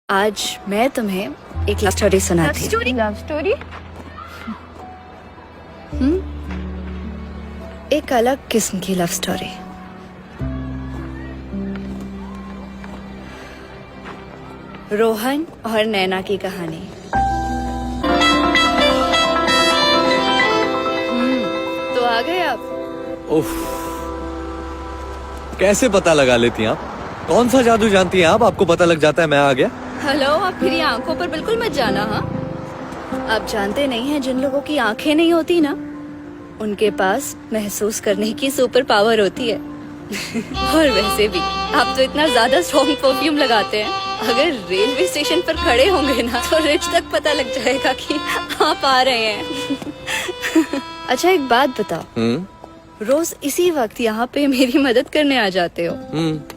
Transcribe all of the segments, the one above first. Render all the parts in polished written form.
आज मैं तुम्हें एक लव स्टोरी सुनाती हूँ। Love story? एक अलग किस्म की लव स्टोरी। रोहन और नैना की कहानी। तो आ गए आप। उफ, कैसे पता लगा लेती हैं आप? कौन सा जादू जानती हैं आप? आपको पता लग जाता है मैं आ गया। हेलो, आप मेरी आंखों पर बिल्कुल मत जाना। हाँ, आप जानते नहीं हैं जिन लोगों की आंखें नहीं होती ना, उनके पास महसूस करने की सुपर पावर होती है। और वैसे भी आप तो इतना ज्यादा स्ट्रॉन्ग परफ्यूम लगाते हैं, अगर रेलवे स्टेशन पर खड़े होंगे ना तो रिच तक पता लग जाएगा कि आप आ रहे हैं। अच्छा, एक बात बताओ, रोज इसी वक्त यहाँ पे मेरी मदद करने आ जाते हो,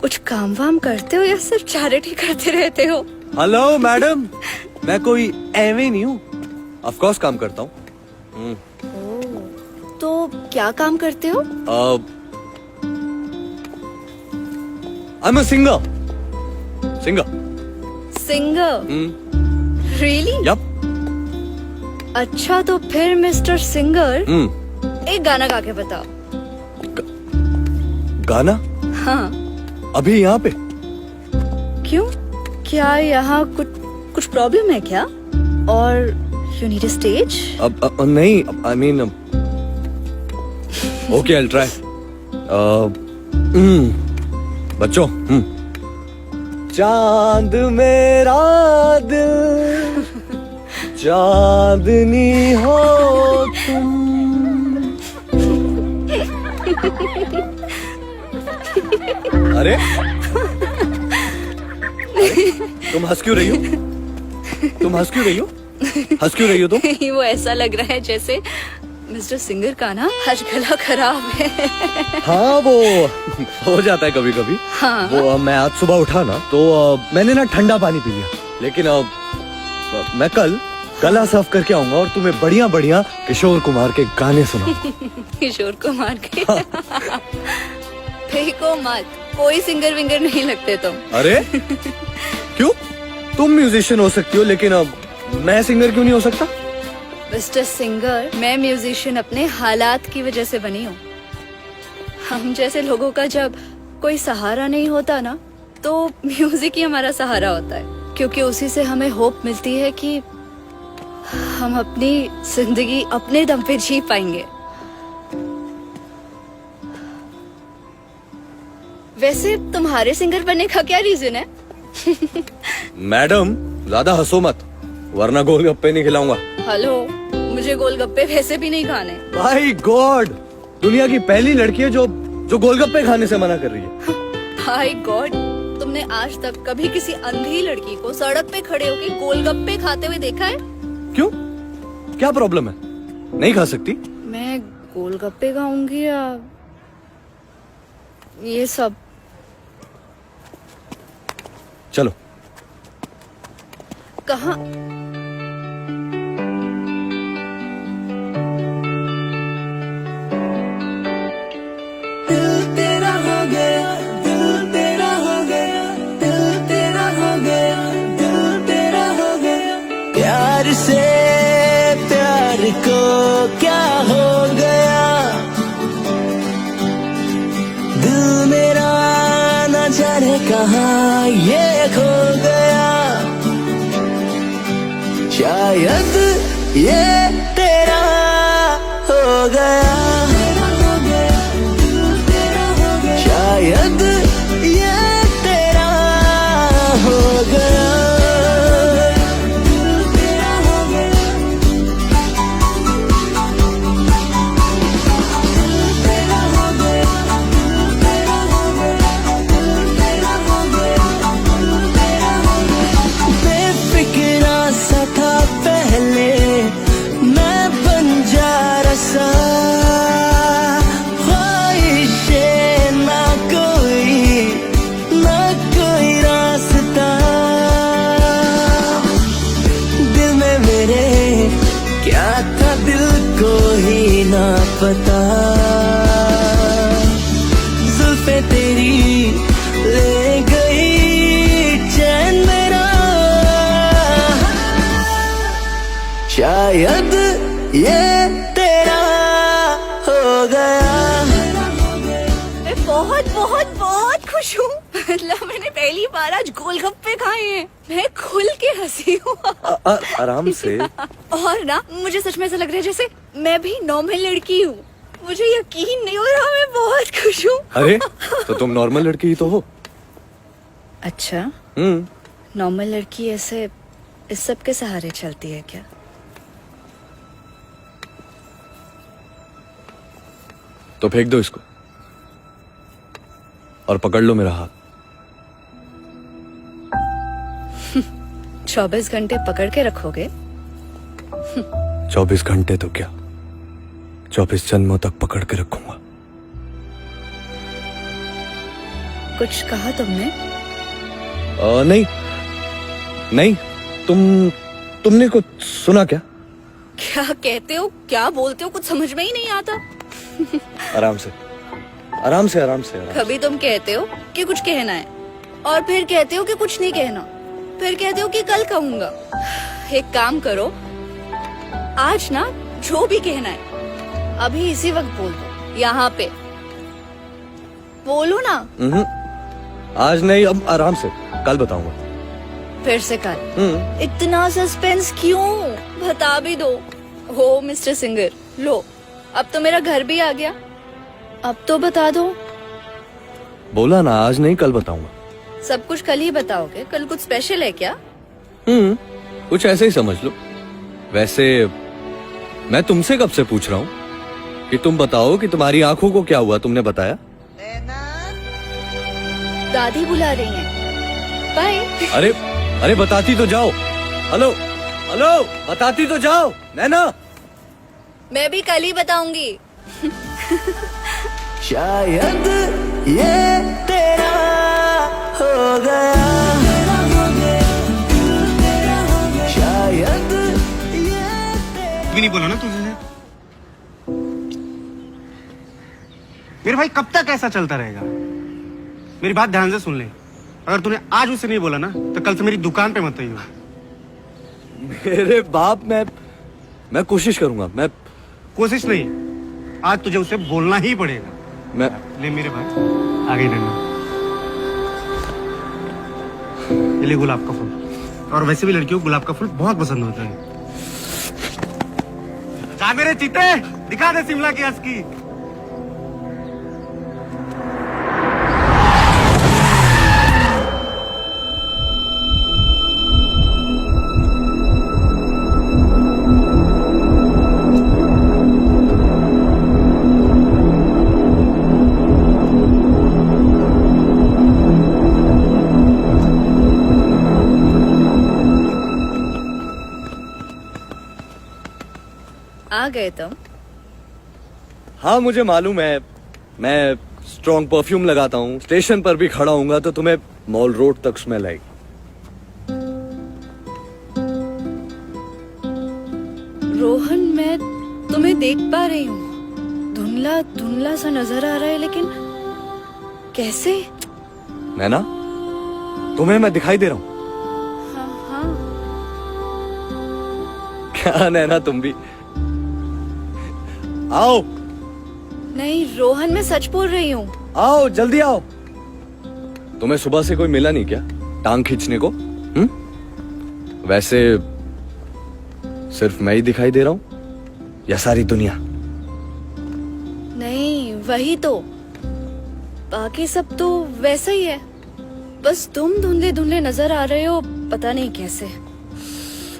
कुछ काम वाम करते हो या सिर्फ चैरिटी करते रहते हो? हेलो मैडम, मैं कोई एवे नहीं हूँ। ऑफ कोर्स काम करता हूँ। तो क्या काम करते हो? I am a singer. Singer? Really? Yup. अच्छा, तो फिर मिस्टर सिंगर एक गाना गा के बताओ। गाना? हाँ। अभी यहाँ पे? क्यों, क्या यहाँ कुछ प्रॉब्लम है क्या? और यू नीड अ स्टेज? नहीं, I mean okay, I will try. बच्चों, चांद मेरा दिल, चांदनी हो तुम। अरे तुम हंस क्यों रही हो? हंस क्यों रही हो तुम? वो ऐसा लग रहा है जैसे मिस्टर सिंगर का ना आज गला खराब है। हाँ, वो हो जाता है कभी कभी। हाँ। वो मैं आज सुबह उठा ना तो मैंने ना ठंडा पानी पी लिया, लेकिन मैं कल गला साफ करके आऊंगा और तुम्हें बढ़िया बढ़िया किशोर कुमार के गाने सुनाऊंगा। किशोर कुमार के? फेंको मत, कोई सिंगर विंगर नहीं लगते तुम। अरे क्यों? तुम म्यूजिशियन हो सकती हो, लेकिन मैं सिंगर क्यों नहीं हो सकता? मिस्टर सिंगर, मैं म्यूजिशियन अपने हालात की वजह से बनी हूँ। हम जैसे लोगों का जब कोई सहारा नहीं होता ना, तो म्यूजिक ही हमारा सहारा होता है, क्योंकि उसी से हमें होप मिलती है कि हम अपनी जिंदगी अपने दम पे जी पाएंगे। वैसे तुम्हारे सिंगर बनने का क्या रीजन है? मैडम, ज्यादा हंसो मत, वरना गोलगप्पे नहीं खिलाऊंगा। हेलो, मुझे गोलगप्पे वैसे भी नहीं खाने। भाई गॉड, दुनिया की पहली लड़की है जो गोलगप्पे खाने से मना कर रही है। भाई गॉड, तुमने आज तक कभी किसी अंधी लड़की को सड़क पे खड़े होकर गोलगप्पे खाते हुए देखा है? क्यों, क्या प्रॉब्लम है? नहीं खा सकती? मैं गोलगप्पे खाऊंगी या ये सब? चलो। कहाँ? दिल तेरा हो गया, दिल तेरा हो गया, दिल तेरा हो गया, दिल तेरा हो गया। प्यार से प्यार को क्या हो गया, दिल मेरा न जाने कहाँ ये खो गया। शायद ये तेरा हो गया, शायद ये तेरा हो गया, तेरा हो गया, तेरा हो गया, तेरा हो गया, तेरा हो गया, तेरा हो गया। बेफिक्रा सा था पहले मैं बंजारा सा, क्या था दिल को ही ना पता। जुल्फे तेरी ले गई चैन मेरा, शायद ये तेरा हो गया। मैं बहुत बहुत बहुत खुश हूँ। मतलब मैंने पहली बार आज गोलगप्पे खाए हैं। मैं खुल के हंसी हूँ। आराम से। और ना मुझे सच में ऐसा लग रहा है जैसे मैं भी नॉर्मल लड़की हूँ। मुझे यकीन नहीं हो रहा, मैं बहुत खुश हूँ। अरे तो तुम नॉर्मल लड़की ही तो हो। अच्छा, नॉर्मल लड़की ऐसे इस सब के सहारे चलती है क्या? तो फेंक दो इसको और पकड़ लो मेरा हाथ। 24 घंटे पकड़ के रखोगे? 24 घंटे तो क्या, 24 जन्मों तक पकड़ के रखूंगा। कुछ कहा तुमने? नहीं नहीं, तुमने कुछ सुना क्या? क्या कहते हो, क्या बोलते हो, कुछ समझ में ही नहीं आता। आराम से आराम से आराम से आराम। कभी तुम कहते हो कि कुछ कहना है और फिर कहते हो कि कुछ नहीं कहना, फिर कहते हो कि कल कहूंगा। एक काम करो, आज ना जो भी कहना है अभी इसी वक्त बोल दो, यहाँ पे बोलो ना। आज नहीं, अब आराम से, कल बताऊंगा। फिर से कल? इतना सस्पेंस क्यों, बता भी दो। हो मिस्टर सिंगर, लो अब तो मेरा घर भी आ गया, अब तो बता दो। बोला ना, आज नहीं कल बताऊंगा। सब कुछ कल ही बताओगे? कल कुछ स्पेशल है क्या? कुछ ऐसे ही समझ लो। वैसे मैं तुमसे कब से पूछ रहा हूँ कि तुम बताओ कि तुम्हारी आंखों को क्या हुआ, तुमने बताया? दादी बुला रही हैं। बाय। अरे अरे बताती तो जाओ। हेलो हेलो, बताती तो जाओ नैना। मैं भी कल ही बताऊंगी। शायद ये तेरा हो गया। शायद ये तेरा भी नहीं बोला ना तुझे। मेरे भाई कब तक ऐसा चलता रहेगा? मेरी बात ध्यान से सुन ले। अगर तूने आज उसे नहीं बोला ना तो कल से मेरी दुकान पे मत आइयो। मेरे बाप, मैं कोशिश करूंगा। मैं कोशिश नहीं, आज तुझे उसे बोलना ही पड़ेगा। मैं ले मेरे भाई, आगे रहना। ये ले गुलाब का फूल। और वैसे भी लड़कियों को गुलाब का फूल बहुत पसंद होता है। जा मेरे चीते, दिखा दे शिमला की असकी। आ गए तुम? हाँ, मुझे मालूम है। मैं स्ट्रॉन्ग परफ्यूम लगाता हूँ। स्टेशन पर भी खड़ा हूँगा तो तुम्हें मॉल रोड तक स्मेल आएगी। रोहन, मैं तुम्हें देख पा रही हूँ। धुंधला धुंधला सा नजर आ रहा है, लेकिन कैसे? नैना, तुम्हें मैं दिखाई दे रहा हूँ? हाँ। क्या नैना, तुम भी आओ। नहीं रोहन, मैं सच बोल रही हूँ। आओ, जल्दी आओ। तुम्हें सुबह से कोई मिला नहीं क्या टांग खींचने को? वैसे सिर्फ मैं ही दिखाई दे रहा हूँ या सारी दुनिया? नहीं, वही तो, बाकी सब तो वैसा ही है। बस तुम धुंधले धुंधले नजर आ रहे हो, पता नहीं कैसे।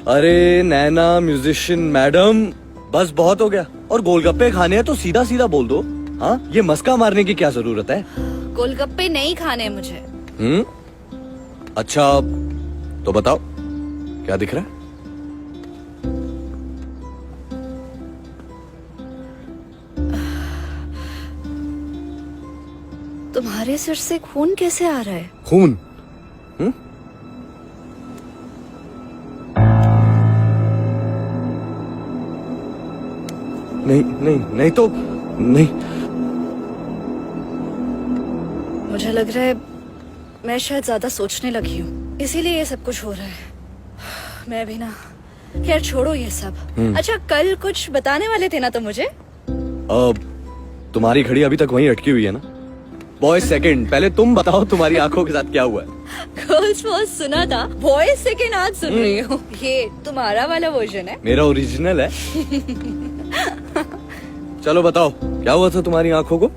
अरे नैना म्यूजिशियन मैडम, बस बहुत हो गया। और गोलगप्पे खाने हैं तो सीधा सीधा बोल दो। हाँ, ये मस्का मारने की क्या जरूरत है? गोलगप्पे नहीं खाने मुझे। अच्छा, तो बताओ क्या दिख रहा है? तुम्हारे सिर से खून कैसे आ रहा है? खून? नहीं तो नहीं। मुझे लग रहा है मैं शायद ज्यादा सोचने लगी हूँ, इसीलिए ये सब कुछ हो रहा है। मैं भी ना खैर छोड़ो ये सब। अच्छा कल कुछ बताने वाले थे ना तो मुझे। तुम्हारी घड़ी अभी तक वहीं अटकी हुई है ना? बॉय सेकंड, पहले तुम बताओ तुम्हारी आंखों के साथ क्या हुआ है? गर्ल्स फर्स्ट सुना था, बॉयज सेकंड आज सुन रही हूँ। ये तुम्हारा वाला वर्जन है? मेरा ओरिजिनल है। चलो बताओ क्या हुआ था तुम्हारी आंखों को?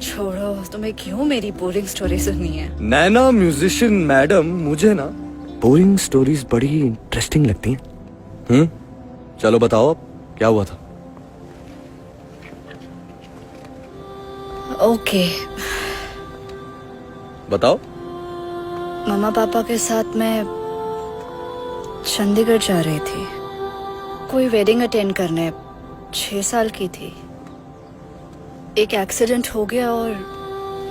छोड़ो, तुम्हें क्यों मेरी बोरिंग स्टोरी सुननी है? नैना म्यूजिशियन मैडम, मुझे ना बोरिंग स्टोरीज बड़ी इंटरेस्टिंग लगती हैं। चलो बताओ अब क्या हुआ था? ओके बताओ। मम्मा पापा के साथ मैं चंडीगढ़ जा रही थी, कोई वेडिंग अटेंड करने। 6 साल की थी। एक एक्सीडेंट हो गया और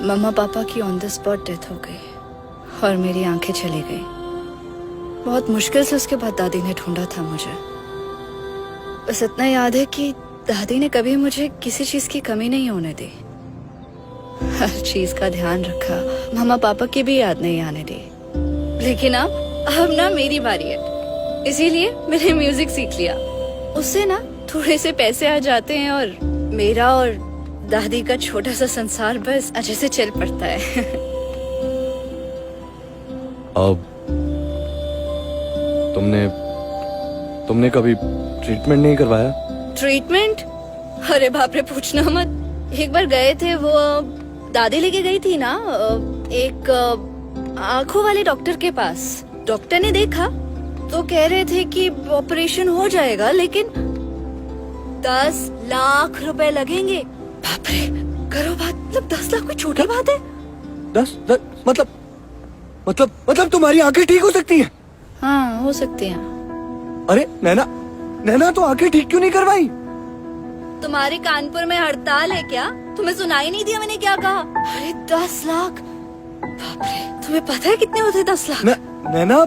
मम्मा पापा की ऑन द स्पॉट डेथ हो गई और मेरी आंखें चली गई। बहुत मुश्किल से उसके बाद दादी ने ढूंढा था मुझे। बस इतना याद है कि दादी ने कभी मुझे किसी चीज की कमी नहीं होने दी, हर चीज का ध्यान रखा, मम्मा पापा की भी याद नहीं आने दी। लेकिन अब ना मेरी बारी है, इसीलिए मैंने म्यूजिक सीख लिया। उससे ना थोड़े से पैसे आ जाते हैं और मेरा और दादी का छोटा सा संसार बस अच्छे से चल पड़ता है। अब तुमने कभी ट्रीटमेंट नहीं करवाया? ट्रीटमेंट? अरे बाप रे, पूछना मत। एक बार गए थे, वो दादी लेके गई थी ना एक आंखों वाले डॉक्टर के पास। डॉक्टर ने देखा तो कह रहे थे कि ऑपरेशन हो जाएगा, लेकिन 10 लाख रुपए लगेंगे। बाप रे, करो बात। मतलब 10 लाख कोई छोटी बात है? 10 मतलब तुम्हारी आंखें ठीक हो सकती हैं? हाँ, हो सकती हैं। अरे नैना तो आंखें ठीक क्यों नहीं करवाई? तुम्हारे कानपुर में हड़ताल है क्या? तुम्हें सुनाई नहीं दिया मैंने क्या कहा? अरे 10 लाख, बाप रे, तुम्हें पता है कितने होते 10 लाख? नैना,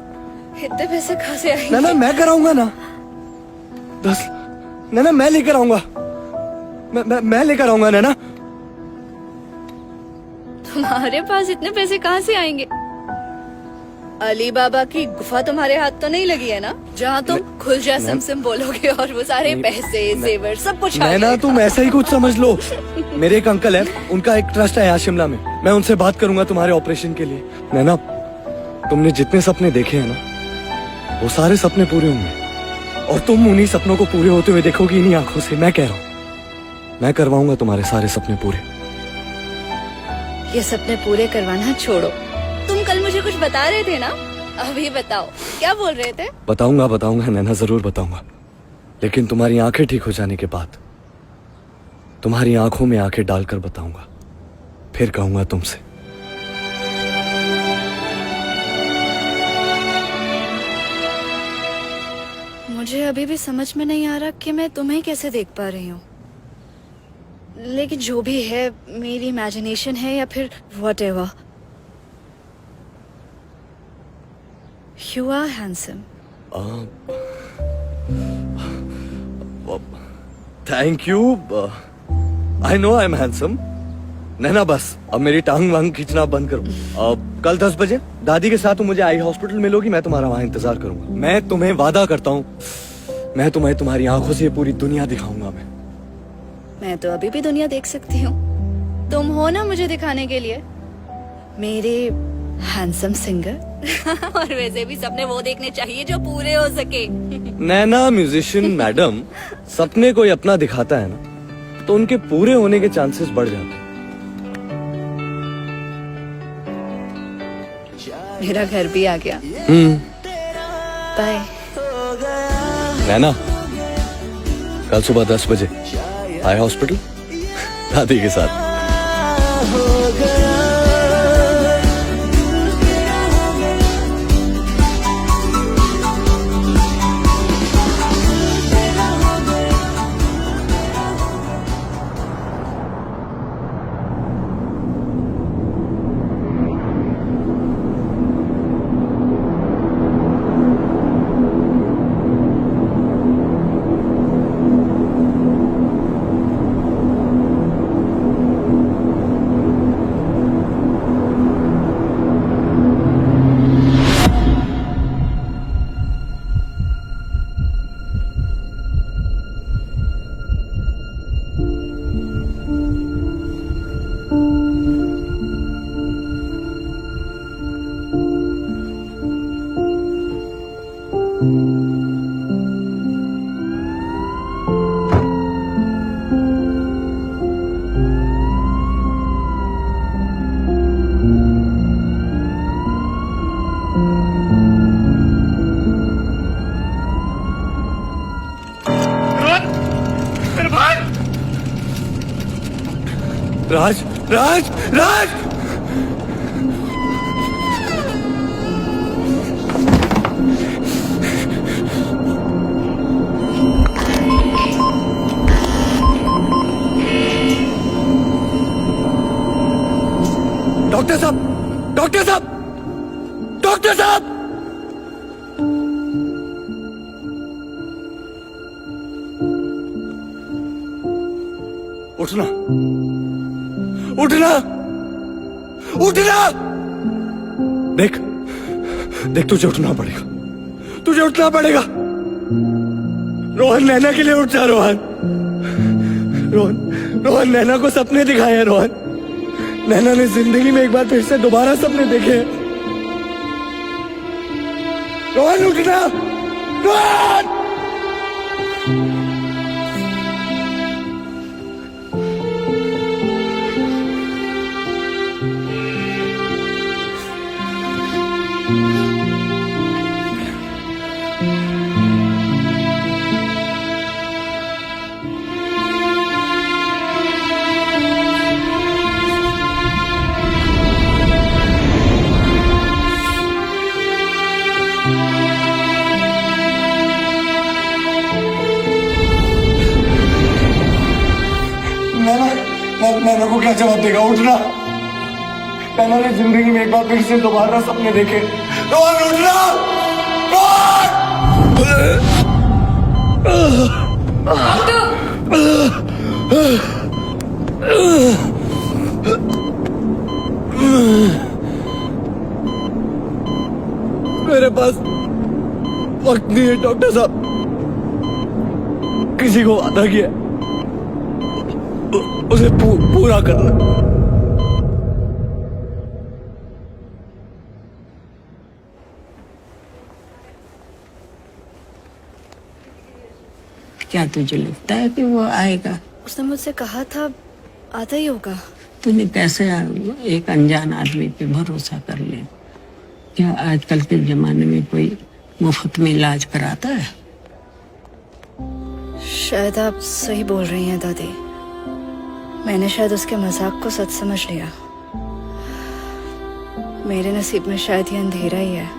इतने पैसे कहाँ से आएंगे? नैना मैं कराऊंगा ना 10। नैना मैं लेकर आऊंगा, मैं लेकर आऊंगा नैना। तुम्हारे पास इतने पैसे कहाँ से आएंगे? अली बाबा की गुफा तुम्हारे हाथ तो नहीं लगी है ना, जहाँ तुम खुल जा सिम बोलोगे और वो सारे पैसे जेवर सब कुछ आ नैना जाएगा। तुम ऐसा ही कुछ समझ लो। मेरे एक अंकल है, उनका एक ट्रस्ट है यहाँ शिमला में। मैं उनसे बात करूंगा तुम्हारे ऑपरेशन के लिए। नैना, तुमने जितने सपने देखे हैं ना, वो सारे सपने पूरे होंगे और तुम उन्हीं सपनों को पूरे होते हुए देखोगी इन्हीं आंखों से। मैं कह रहा हूँ, मैं करवाऊंगा तुम्हारे सारे सपने पूरे। ये सपने पूरे करवाना छोड़ो, तुम कल मुझे कुछ बता रहे थे ना, अभी बताओ क्या बोल रहे थे? बताऊंगा नैना, जरूर बताऊंगा। लेकिन तुम्हारी आंखें ठीक हो जाने के बाद तुम्हारी आंखों में आंखें डालकर बताऊंगा, फिर कहूंगा तुमसे। मुझे अभी भी समझ में नहीं आ रहा कि मैं तुम्हें कैसे देख पा रही हूँ। लेकिन जो भी है, मेरी इमेजिनेशन है या फिर whatever. You are handsome. Thank you. I know I am handsome. Naina बस अब मेरी टांग वांग खींचना बंद करो। कल 10 बजे दादी के साथ तुम मुझे आई हॉस्पिटल मिलोगी, मैं तुम्हारा वहां इंतजार करूंगा। मैं तुम्हें वादा करता हूँ, मैं तुम्हें तुम्हारी आंखों से पूरी दुनिया दिखाऊंगा। मैं तो अभी भी दुनिया देख सकती हूँ, तुम हो ना मुझे दिखाने के लिए मेरे हैंडसम सिंगर। और वैसे भी सपने वो देखने चाहिए जो पूरे हो सके। नैना म्यूजिशियन मैडम, सपने कोई अपना दिखाता है ना, तो उनके पूरे होने के चांसेस बढ़ जाते हैं। मेरा घर भी आ गया। बाय। नैना, कल सुबह 10 बजे आई हॉस्पिटल दादी के साथ। मेरे भाई राज राज राज डॉक्टर साहब डॉक्टर साहब डॉक्टर साहब उठना उठना उठना देख देख तुझे उठना पड़ेगा तुझे उठना पड़ेगा रोहन नैना के लिए उठ जा रोहन रोहन रोहन नैना को सपने दिखाए हैं रोहन नैना ने जिंदगी में एक बार फिर से दोबारा सपने देखे हैं रोहन उठना रोहन नैना को क्या जवाब देगा उठना नैना ने जिंदगी में एक बार फिर से दोबारा सपने देखे रोहन उठना मेरे पास वक्त नहीं है डॉक्टर साहब किसी को वादा किया उसे पूरा करना क्या तुझे लगता है कि वो आएगा? उसने मुझसे कहा था आता ही होगा। तूने कैसे एक अनजान आदमी पे भरोसा कर ले? क्या आजकल के जमाने में कोई मुफ्त में इलाज कराता है? शायद आप सही बोल रही हैं दादी। मैंने शायद उसके मजाक को सच समझ लिया। मेरे नसीब में शायद ये अंधेरा ही है।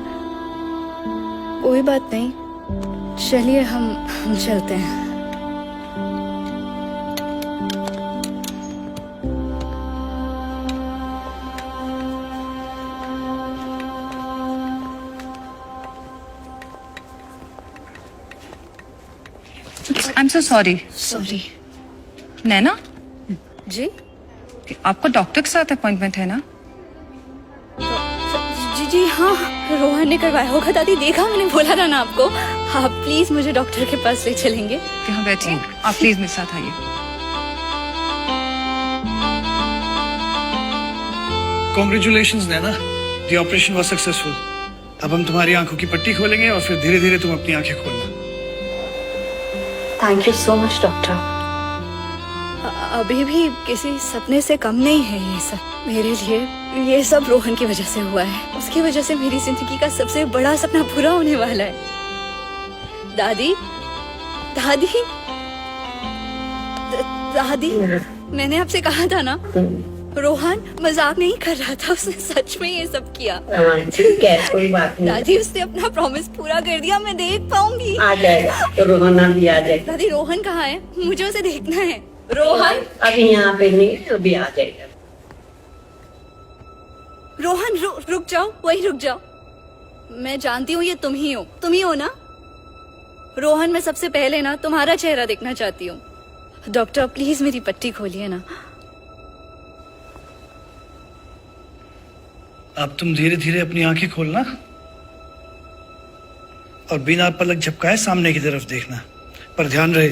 कोई बात नहीं, चलिए हम चलते हैं। I'm so sorry. सॉरी। नैना, जी आपको डॉक्टर के साथ अपॉइंटमेंट है ना? जी जी हाँ, रोहन ने करवाया होगा दादी। देखा, मैंने बोला था ना आपको। आप प्लीज मुझे डॉक्टर के पास ले चलेंगे। यहाँ बैठिए, आप प्लीज मेरे साथ आइए। Congratulations Naina, the operation was successful. अब हम तुम्हारी आंखों की पट्टी खोलेंगे और फिर धीरे धीरे तुम अपनी आंखें खोलना। Thank you so much doctor. अभी भी किसी सपने से कम नहीं है ये सब मेरे लिए। ये सब रोहन की वजह से हुआ है। उसकी वजह से मेरी जिंदगी का सबसे बड़ा सपना पूरा होने वाला है। दादी, दादी, दादी, मैंने आपसे कहा था ना, रोहन मजाक नहीं कर रहा था। उसने सच में ये सब किया। ठीक है, कोई बात नहीं। दादी, उसने अपना प्रॉमिस पूरा कर दिया। मैं देख पाऊंगी। आ जाएगा तो रोहन भी आ जाएगा। दादी, रोहन कहाँ है? मुझे उसे देखना है। रोहन, अभी यहाँ पे नहीं, अभी आ जाएगा। रोहन रुक जाओ, वहीं रुक जाओ। मैं जानती हूँ ये तुम ही हो ना? रोहन, मैं सबसे पहले ना तुम्हारा चेहरा देखना चाहती हूँ। डॉक्टर प्लीज मेरी पट्टी खोलिए ना। अब तुम धीरे धीरे अपनी आंखें खोलना और बिना पलक झपकाए सामने की तरफ देखना। पर ध्यान रहे,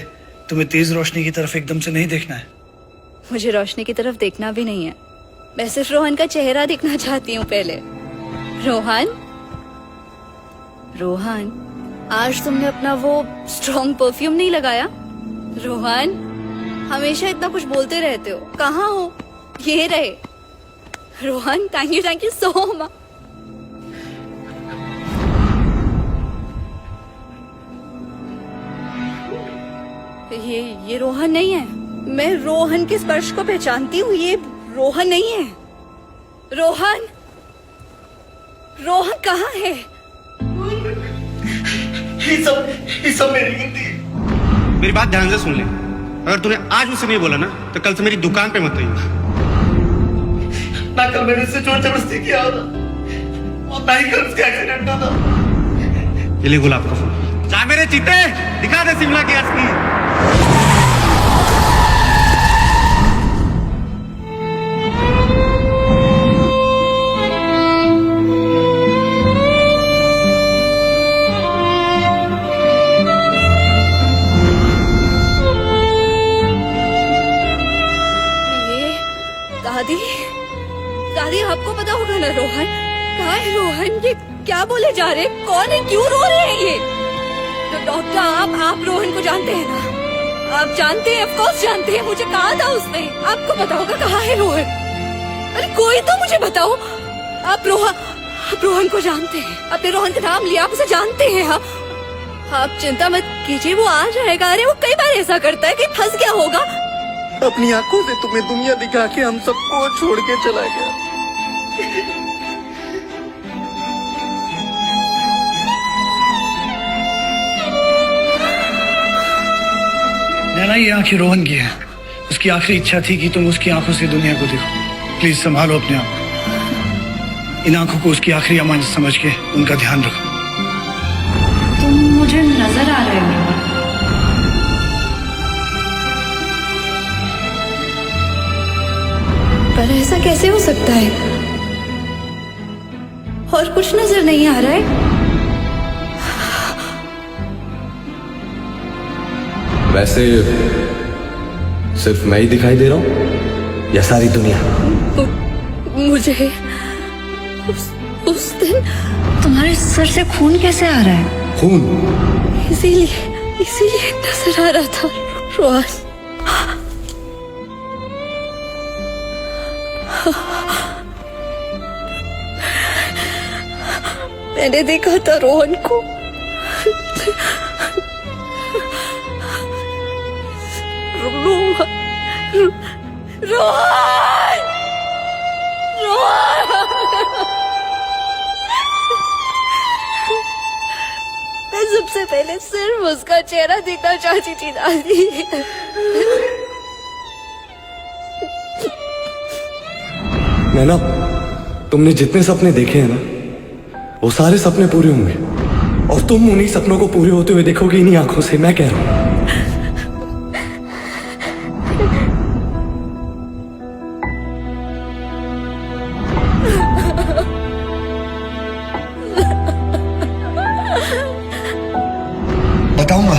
तुम्हें तेज रोशनी की तरफ एकदम से नहीं देखना है। मुझे रोशनी की तरफ देखना भी नहीं है। मैं सिर्फ रोहन का चेहरा देखना चाहती हूँ पहले। रोहन, रोहन, आज तुमने अपना वो स्ट्रॉन्ग परफ्यूम नहीं लगाया? रोहन, हमेशा इतना कुछ बोलते रहते हो, कहाँ हो? ये रहे। Rohan, thank you so much. ये रोहन नहीं है। मैं रोहन के स्पर्श को पहचानती हूँ। ये रोहन नहीं है। रोहन, रोहन कहाँ है? ये सब मेरी गलती है। मेरी बात ध्यान से सुन ले। अगर तूने आज मुझसे नहीं बोला ना तो कल से मेरी दुकान पे मत आइयो। ना कल मैंने इससे जोर जबरदस्ती किया होता और ना ही कल उसका एक्सीडेंट होता। ये ले गुलाब का फूल। जा मेरे चीते, दिखा दे शिमला की असली। दादी, दादी आपको पता होगा ना रोहन कहाँ है? रोहन, ये क्या बोले जा रहे हैं? कौन है? क्यों रो रहे हैं ये? तो डॉक्टर, आप रोहन को जानते हैं ना? आप जानते हैं, ऑफ कोर्स जानते हैं। मुझे कहा था उसने। आपको पता होगा कहाँ है रोहन? अरे कोई तो मुझे बताओ। आप रोहन को जानते हैं। आपने रोहन का नाम लिया, आप उसे जानते हैं। आप चिंता मत कीजिए, वो आ जाएगा। अरे वो कई बार ऐसा करता है कि फंस गया होगा। अपनी आंखों से तुम्हें दुनिया दिखा के हम सबको छोड़ के चला गया। नैना, ये आंखें रोहन की है। उसकी आखिरी इच्छा थी कि तुम उसकी आंखों से दुनिया को देखो। प्लीज संभालो अपने आप को। इन आंखों को उसकी आखिरी अमानत समझ के उनका ध्यान रखो। तुम मुझे नजर आ रहे हो। पर ऐसा कैसे हो सकता है? और कुछ नजर नहीं आ रहा है। वैसे सिर्फ मैं ही दिखाई दे रहा हूँ या सारी दुनिया? मुझे उस दिन तुम्हारे सर से खून कैसे आ रहा है? खून? इसीलिए नजर आ रहा था रोहन। मैंने देखा था रोहन को। रोहन, मैं सबसे पहले सिर्फ उसका चेहरा देखना चाहती थी दादी। नैना, तुमने जितने सपने देखे हैं ना, वो सारे सपने पूरे होंगे और तुम उन्हीं सपनों को पूरे होते हुए देखोगे इन्हीं आंखों से। मैं कह रहा हूं। बताऊंगा,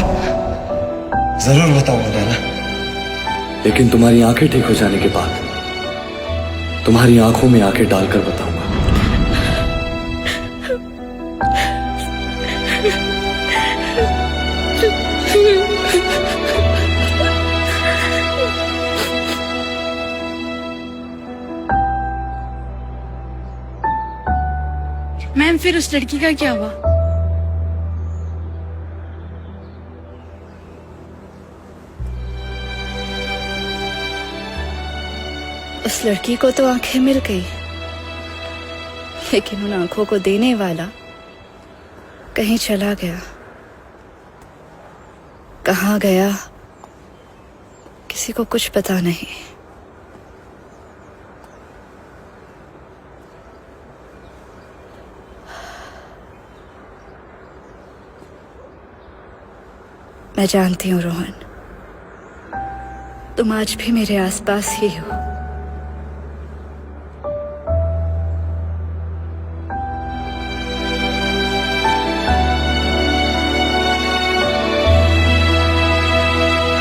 जरूर बताऊंगा नैना। लेकिन तुम्हारी आंखें ठीक हो जाने के बाद तुम्हारी आंखों में आंखें डालकर बताऊंगा। मैम, फिर उस लड़की का क्या हुआ? उस लड़की को तो आंखें मिल गई, लेकिन उन आंखों को देने वाला कहीं चला गया। कहाँ गया किसी को कुछ पता नहीं। मैं जानती हूँ रोहन, तुम आज भी मेरे आसपास ही हो।